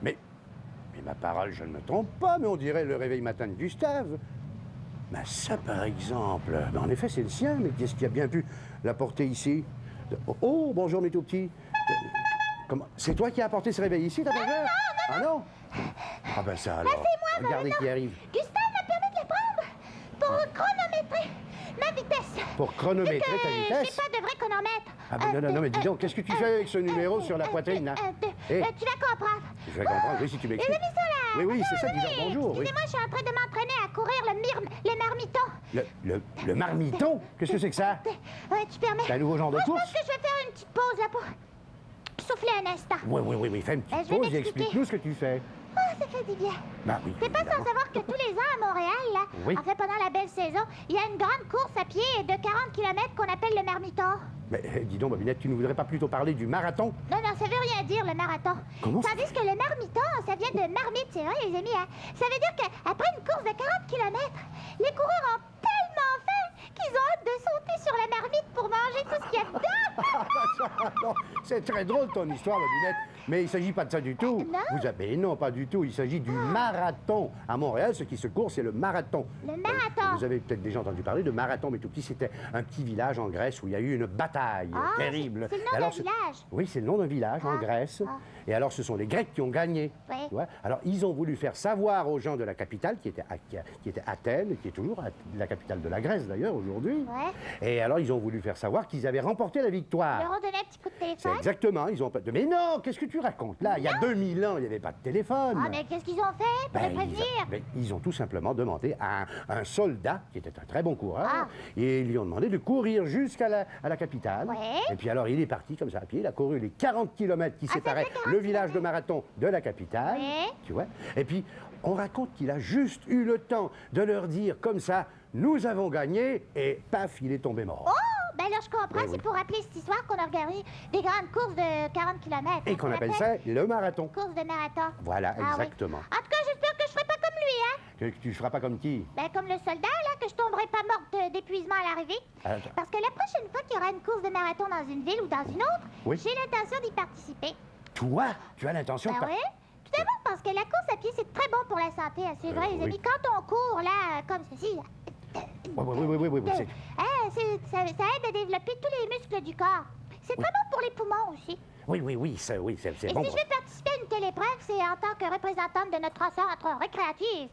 Mais ma parole, je ne me trompe pas, mais on dirait le réveil matin de Gustave. Mais ça, par exemple, ben, en effet, c'est le sien, mais qu'est-ce qui a bien pu l'apporter ici? Oh, bonjour, mes tout petits. Comment? C'est toi qui as apporté ce réveil ici, ta bergère? Ah non? Ah ben ça alors. C'est moi, Regardez qui arrive. Gustave m'a permis de le prendre pour chronométrer ma vitesse. Pour chronométrer ta J'ai vitesse? pas de vrai chronomètre. Ah ben non, mais dis donc, qu'est-ce que tu fais avec ce numéro sur la poitraine, là? Eh, Tu vas comprendre. je vais comprendre, oui, si tu m'expliques. Les émissions, là. Oui, c'est ça, dis donc, bonjour. Oui. Excusez-moi, je suis en train de m'entraîner à courir le marmiton. Le marmiton? Qu'est-ce que c'est que ça? Tu permets? C'est un nouveau genre de Moi, je course? pense que je vais faire une petite pause, là, pour souffler un instant. Oui, fais une Je vais petite pause et m'expliquer. explique-nous ce que tu fais. Oh, ça fait du bien. Bah oui. T'es pas sans évidemment. savoir que tous les ans à Montréal, là, Oui. en fait pendant la belle saison, il y a une grande course à pied de 40 km qu'on appelle le marmiton. Mais dis donc, Bobinette, tu ne voudrais pas plutôt parler du marathon? Non, ça veut rien dire, le marathon. Comment ça? Tandis que le marmiton, ça vient de marmite, c'est vrai, les amis, hein? Ça veut dire qu'après une course de 40 km, les coureurs ont tellement faim qu'ils ont hâte de sauter sur la marmite pour manger tout ce qu'il y a dedans. Non, c'est très drôle ton histoire, Bobinette. Mais il ne s'agit pas de ça du tout. Non. Non, pas du tout. Il s'agit du marathon. À Montréal, ce qui se court, c'est le marathon. Le marathon. Vous avez peut-être déjà entendu parler de marathon, mais tout petit, c'était un petit village en Grèce où il y a eu une bataille terrible. c'est le nom Et alors, d'un village. Oui, c'est le nom d'un village en Grèce. Et alors, ce sont les Grecs qui ont gagné. Oui. Tu vois? Alors, ils ont voulu faire savoir aux gens de la capitale, qui était Athènes, qui est toujours la capitale de la Grèce d'ailleurs aujourd'hui. Ouais. Et alors, ils ont voulu faire savoir qu'ils avaient remporté la victoire. Leur ont donné un petit coup de C'est téléphone. exactement, ils ont pas... Mais non, qu'est-ce que tu racontes là? Il y a 2000 ans, il n'y avait pas de téléphone. Ah, mais qu'est-ce qu'ils ont fait pour les prévenir? Ils ont tout simplement demandé à un soldat, qui était un très bon coureur, Ah. et ils lui ont demandé de courir jusqu'à la capitale. Ouais. Et puis alors, il est parti comme ça à pied, il a couru les 40 km qui Ah, ça séparaient fait 40 le village de Marathon de la capitale. Ouais. Tu vois? Et puis, on raconte qu'il a juste eu le temps de leur dire comme ça, nous avons gagné, et paf, il est tombé mort. Oh! Ben alors je comprends, Oui, c'est pour rappeler cette histoire qu'on organise des grandes courses de 40 km. Et qu'on appelle ça le marathon. Course de marathon. Voilà, Ah oui. exactement. En tout cas, j'espère que je ferai pas comme lui, hein? Que tu feras pas comme qui? Ben comme le soldat, là, que je tomberai pas morte d'épuisement à l'arrivée. Attends. Parce que la prochaine fois qu'il y aura une course de marathon dans une ville ou dans une autre, Oui. j'ai l'intention d'y participer. Toi, tu as l'intention Ben de... oui. Tout d'abord parce que la course à pied, c'est très bon pour la santé, hein, c'est vrai, les oui. amis. Quand on court, là, comme ceci, là, Oui, c'est... ça aide à développer tous les muscles du corps. C'est très bon pour les poumons aussi. c'est Et bon. si je vais participer à une telle épreuve, c'est en tant que représentante de notre centre récréatif,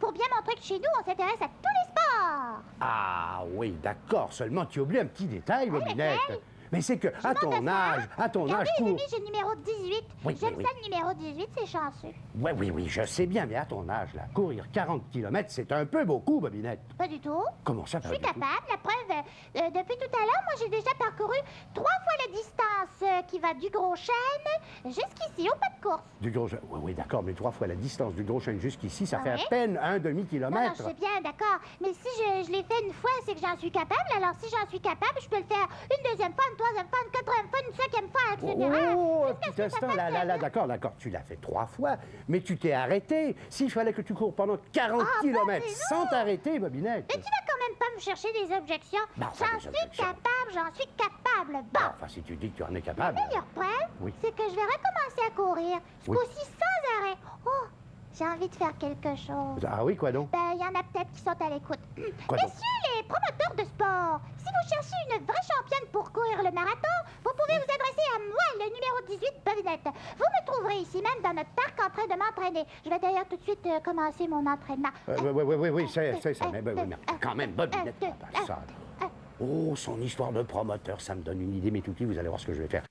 pour bien montrer que chez nous, on s'intéresse à tous les sports. Ah oui, d'accord, seulement tu oublies un petit détail, Bobinette. lequel? Mais c'est que, à ton âge, Regardez, les pour... amis, j'ai le numéro 18. Oui, J'aime oui, ça, le numéro 18, c'est chanceux. Oui, je sais bien, mais à ton âge, là, courir 40 km, c'est un peu beaucoup, Bobinette. Pas du tout. Comment ça, Je pas suis du tout? capable. La preuve, depuis tout à l'heure, moi, j'ai déjà parcouru 3 fois la distance qui va du Gros Chêne jusqu'ici, au pas de course. Du gros... Oui, d'accord, mais 3 fois la distance du Gros Chêne jusqu'ici, ça Ah fait à oui? peine un Non, demi-kilomètre. je sais bien, d'accord. Mais si je l'ai fait une fois, c'est que j'en suis capable. Alors, si j'en suis capable, je peux le faire une deuxième fois, une troisième fois, une quatrième fois, une cinquième fois, etc. Oh, un Jusqu'à ce petit que ça instant, fasse là, le- d'accord, tu l'as fait 3 fois, mais tu t'es arrêté. S'il fallait que tu cours pendant 40 Ah, km ben, mais sans t'arrêter, Bobinette. Mais tu vas quand même pas me chercher des objections. Non, pas J'en des suis objections. capable, j'en suis capable. Bon. Enfin, si tu dis que tu en es La capable. meilleure preuve, Oui. c'est que je vais recommencer à courir. Ce Oui. coup-ci sans arrêt. Oh, j'ai envie de faire quelque chose. Ah oui, quoi donc? Ben, il y en a peut-être qui sont à l'écoute. Quoi donc? Messieurs les promoteurs de sport, si vous cherchez une vraie championne pour courir le marathon, vous pouvez vous adresser à moi, le numéro 18, Bobinette. Vous me trouverez ici même dans notre parc en train de m'entraîner. Je vais d'ailleurs tout de suite commencer mon entraînement. Oui, c'est ça. Mais quand même, Bobinette, pas ça. là. Oh, son histoire de promoteur, ça me donne une idée, mais tout de suite, vous allez voir ce que je vais faire.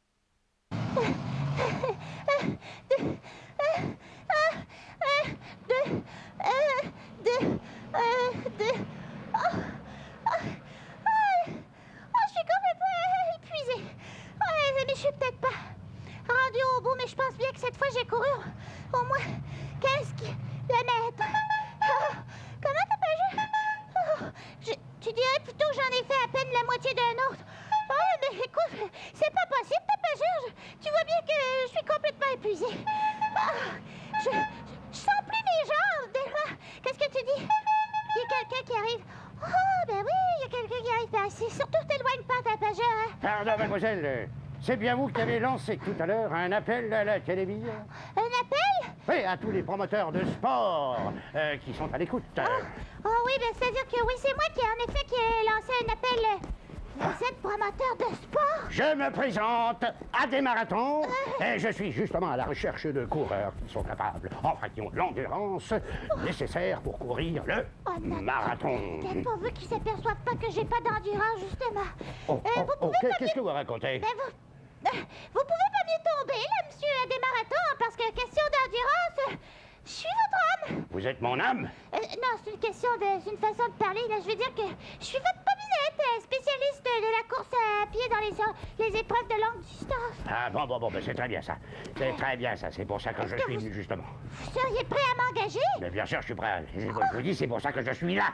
pardon, mademoiselle. C'est bien vous qui avez lancé tout à l'heure un appel à la télévision? Un appel? Oui, à tous les promoteurs de sport qui sont à l'écoute. Oh oui, ben c'est-à-dire que oui, c'est moi qui, en effet, qui ai lancé un appel. Vous êtes promoteur de sport? Je me présente à des marathons et je suis justement à la recherche de coureurs qui sont capables, enfin qui ont l'endurance nécessaire pour courir le marathon. C'est pour vous qui s'aperçoivent pas que j'ai pas d'endurance, justement. Oh, qu'est-ce que vous racontez? Ben vous pouvez pas mieux tomber, là, monsieur à des marathons, parce que question d'endurance, je suis votre âme. Vous êtes mon âme? Non, c'est une question c'est une façon de parler, là. Je veux dire que je suis votre pominette, spécialiste de la course à pied dans les épreuves de longue distance. Ah bon, ben, c'est très bien ça. C'est très bien ça, c'est pour ça que je suis venu justement. Vous seriez prêt à m'engager? Mais bien sûr, je suis prêt. Je vous dis, c'est pour ça que je suis là.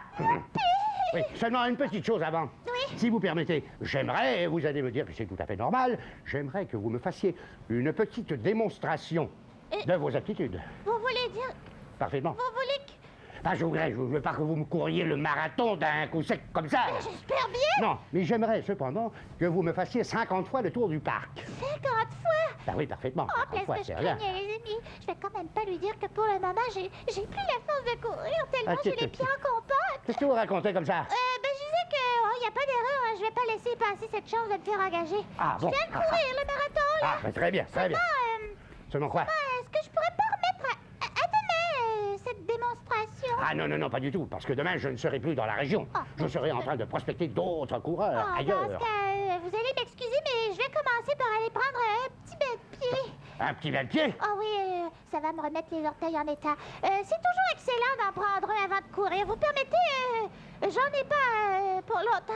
Oui, seulement une petite chose avant. Oui. Si vous permettez, j'aimerais, vous allez me dire que c'est tout à fait normal, j'aimerais que vous me fassiez une petite démonstration de vos aptitudes. Vous voulez dire... Parfaitement. Vous voulez que... Ah, je veux pas que vous me couriez le marathon d'un coup sec comme ça. J'espère bien. Non, mais j'aimerais cependant que vous me fassiez 50 fois le tour du parc. 50 fois? Ah oui, parfaitement. Oh, 50 fois, parce que c'est je rien. craignais, les amis. Je vais quand même pas lui dire que pour le moment, j'ai plus la force de courir tellement Ah, j'ai les pieds en compote. Qu'est-ce que vous racontez comme ça? Ben, je disais que, y a pas d'erreur, hein, je vais pas laisser passer cette chance de me faire engager. Ah, bon. Je viens de courir le marathon, là. Ah, ben, très bien, très bien. Seulement quoi? Est-ce que je pourrais pas remettre à demain cette démonstration? Ah non, pas du tout, parce que demain, je ne serai plus dans la région. Ah. Je serai en train de prospecter d'autres coureurs Dans ce ailleurs. cas, vous allez m'excuser, mais je vais commencer par aller prendre un petit bain de pied. Un petit bel pied? Ah oui, ça va me remettre les orteils en état. C'est toujours excellent d'en prendre un avant de courir. Vous permettez? J'en ai pas pour longtemps.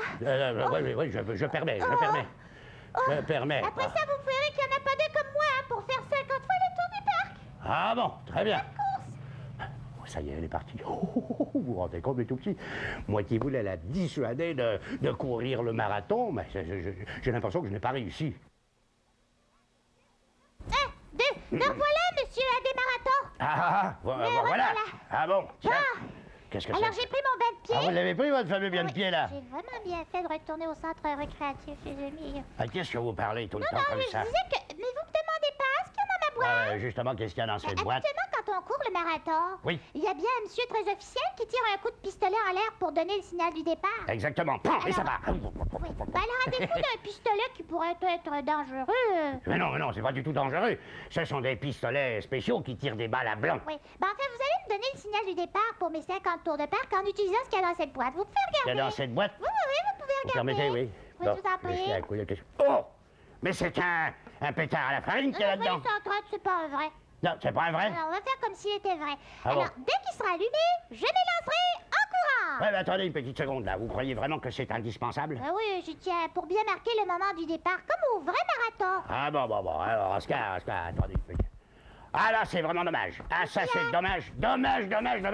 Oui, je permets. Je permets. Après ça, vous verrez qu'il n'y en a pas deux comme moi hein, pour faire 50 fois le tour du parc. Ah bon, très bien. Course. Oh, ça y est, elle est partie. Vous vous rendez compte, mais tout petit. Moi qui voulais la dissuader de courir le marathon, mais j'ai l'impression que je n'ai pas réussi. Un, deux, me revoilà, monsieur à des marathons. Voilà. revoilà. Ah bon, tiens. Ah. Qu'est-ce que Alors c'est? j'ai pris mon bain de pied. Ah, vous l'avez pris, votre fameux bien de Oui, pied, là? J'ai vraiment bien fait de retourner au centre récréatif, les amis. Ah, qu'est-ce que vous parlez tout le Non, temps comme je ça? disais que... Mais vous me demandez pas ce qu'il y en a dans ma boîte? Justement, qu'est-ce qu'il y a dans cette boîte? Habituellement, quand on court le marathon, Oui. il y a bien un monsieur très officiel qui tire un coup de pistolet en l'air pour donner le signal du départ. Exactement. Et ça va. Oui. Ben alors, à défaut d'un pistolet qui pourrait être dangereux... Mais non, c'est pas du tout dangereux. Ce sont des pistolets spéciaux qui tirent des balles à blanc. Oui. Ben en fait, vous allez me donner le signal du départ pour mes 50 tours de parc en utilisant ce qu'il y a dans cette boîte. Vous pouvez Il y a regarder. dans cette boîte? Oui, vous pouvez Vous regarder. permettez, oui. Oui, je vous en prie. laissez un coup de- Oh! Mais c'est un pétard à la farine qu'il y a Oui, là-dedans. c'est en train de... c'est pas un vrai. Non, c'est pas un vrai? Alors, on va faire comme s'il était vrai. Ah Alors, bon? dès qu'il sera allumé, je m'élancerai en courant. Ouais, mais attendez une petite seconde, là. Vous croyez vraiment que c'est indispensable? Oui, j'y tiens pour bien marquer le moment du départ, comme au vrai marathon. Ah bon. Alors, Oscar, attendez une petite. Ah là, c'est vraiment dommage. Ah, ça, c'est dommage.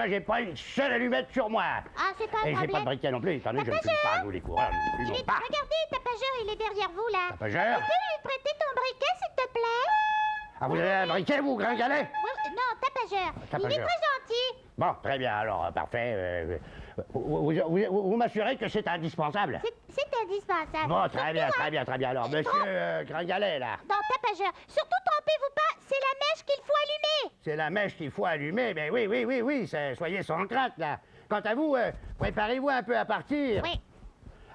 J'ai pas une seule allumette sur moi. Ah, c'est pas un Et j'ai pas de problème. briquet non plus. Attendez, je ne fume pas, vous les coureurs non plus, non pas. Regardez, tapageur, il est derrière vous, là. Tapageur? Tu peux lui prêter ton briquet, s'il te plaît? Ah, vous avez un briquet, vous, gringalet? Non, tapageur. Il est Tapageur. très gentil. Bon, très bien, alors, parfait. Vous m'assurez que c'est indispensable? C'est indispensable. Bon, très bien. Alors, monsieur Trop. Gringalet, là. Non, tapageur. Surtout, trompez-vous pas, c'est la mèche qu'il faut allumer. C'est la mèche qu'il faut allumer. Mais oui, soyez sans crainte, là. Quant à vous, préparez-vous un peu à partir. Oui.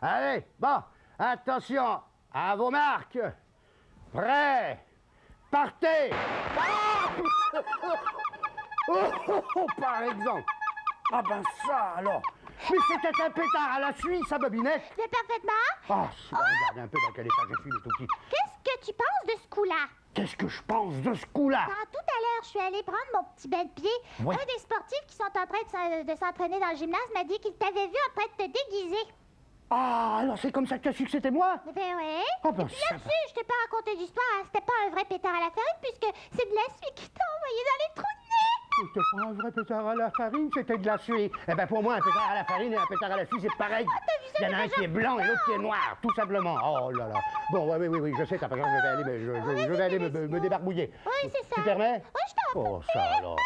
Allez, bon, attention, à vos marques. Prêt, partez. Par exemple. Ah ben ça, alors. Mais c'était un pétard à la suisse, ça, bobinette. Mais parfaitement. Ah, si vous regardez un peu dans quel état je suis, le tout petit. Qu'est-ce que tu penses de ce coup-là? Qu'est-ce que je pense de ce coup-là? Quand tout à l'heure, je suis allée prendre mon petit bain de pied, Ouais. un des sportifs qui sont en train de s'entraîner dans le gymnase m'a dit qu'il t'avait vu en train de te déguiser. Ah, alors c'est comme ça que tu as su que c'était moi? Ben oui. Ah ben, Et puis ça là-dessus, je t'ai pas raconté d'histoire, hein. C'était pas un vrai pétard à la farine puisque c'est de la suie qui t'a envoyé dans les trous de nez. C'était pas un vrai pétard à la farine, c'était de la suie. Eh ben pour moi, un pétard à la farine et un pétard à la suie, c'est pareil. Il y en a un qui est blanc et l'autre qui est noir, tout simplement. Oh là là. Bon, oui, je sais, t'as pas chance, je vais aller, je vais aller me débarbouiller. Oui, c'est ça. Tu permets? Oui, je t'en Oh, ça alors.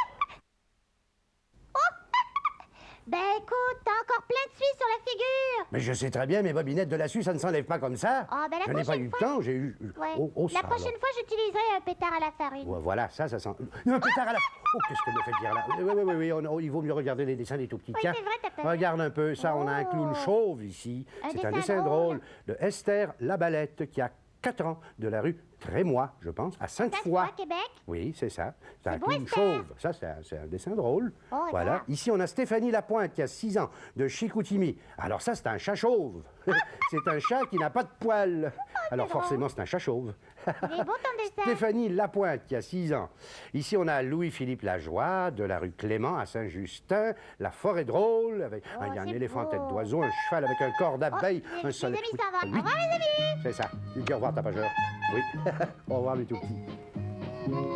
Ben écoute, t'as encore plein de suie sur la figure. Mais je sais très bien, mes bobinettes de la suie, ça ne s'enlève pas comme ça. Ah, ben la je n'ai pas prochaine eu le fois- temps, j'ai eu... Ouais. Oh, La ça, prochaine alors. fois, j'utiliserai un pétard à la farine. Ouais, voilà, ça sent... Un pétard à la... Oh, qu'est-ce qu'elle me fait dire là? Oui, il vaut mieux regarder les dessins des tout petits. Oui, Tiens, c'est vrai, t'as pas regarde un peu, ça, on a un clown Oh. chauve ici. Un C'est un dessin dessin drôle drôle de Esther Labalette, qui a 4 ans, de la rue Trémois, je pense, à Ça, Sainte-Foy. c'est Québec. Oui, c'est ça. C'est un beau, clown Esther. chauve. Ça, c'est un dessin drôle. Oh, voilà. regarde. Ici, on a Stéphanie Lapointe, qui a 6 ans, de Chicoutimi. Alors ça, c'est un chat chauve. c'est un chat qui n'a pas de poils. Alors drôle. forcément, c'est un chat chauve. Il est beau ton dessin. Stéphanie Lapointe, qui a 6 ans. Ici, on a Louis-Philippe Lajoie, de la rue Clément à Saint-Justin. La forêt drôle, avec il y a un c'est éléphant à beau. tête d'oiseau, un cheval avec un corps d'abeille, Oh, un les soleil. amis s'en vont. Oui, Au revoir, les amis. c'est ça. Dis au revoir, tapageur. Oui. Au revoir, mes tout petits.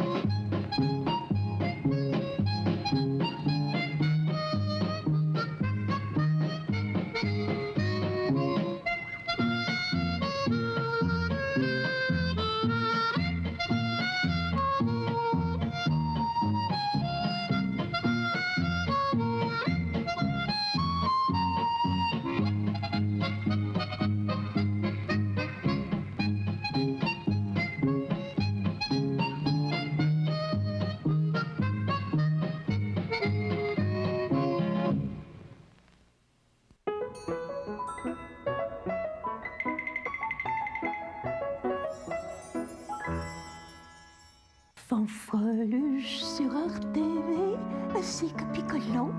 Fanfreluche sur RTV, ainsi que Picolon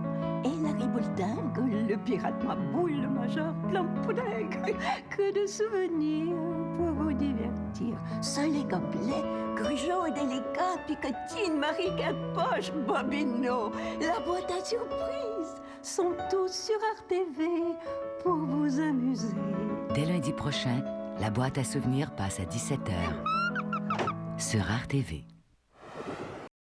et la Ribouledingue, le pirate Maboule, le major Plompoudingue. Que de souvenirs pour vous divertir. Seuls les gobelets, Grugeon et Délicat, Picotine, Marie Poche, Bobino, la boîte à surprise sont tous sur RTV pour vous amuser. Dès lundi prochain, la boîte à souvenirs passe à 17h sur RTV.